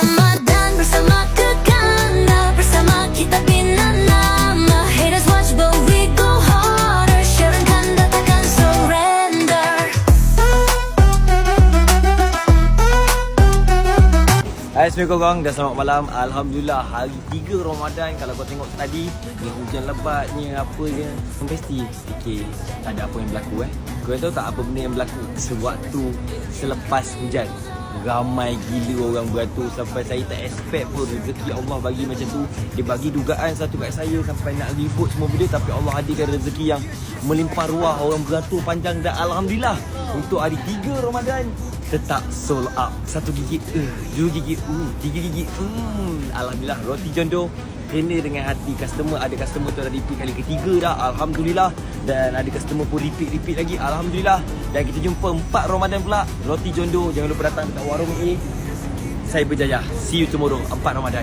Ramadan bersama Kekanda, bersama kita bina nama. Haters watch but we go harder. Sharing Kanda takkan surrender. Hai, Assalamualaikum korang dan selamat malam. Alhamdulillah hari 3 Ramadan. Kalau kau tengok tadi ni hujan lebatnya apa je, mesti fikir ada apa yang berlaku Kau tahu tak apa benda yang berlaku? Sewaktu selepas hujan, ramai gila orang beratur sampai saya tak expect pun rezeki Allah bagi macam tu. Dia bagi dugaan satu kat saya sampai nak ribut semua benda, tapi Allah hadirkan rezeki yang melimpah ruah, orang beratur panjang. Dan Alhamdulillah untuk hari 3 Ramadan tetap sold out. 1 gigi, 2 gigi, 3 gigi. Alhamdulillah roti jondo kena dengan hati customer. Ada customer tu dah repeat kali ketiga dah, Alhamdulillah. Dan ada customer pun repeat lagi, Alhamdulillah. Dan kita jumpa 4 Ramadan pula. Roti jondo, jangan lupa datang dekat warung A. Saya berjaya. See you tomorrow 4 Ramadan.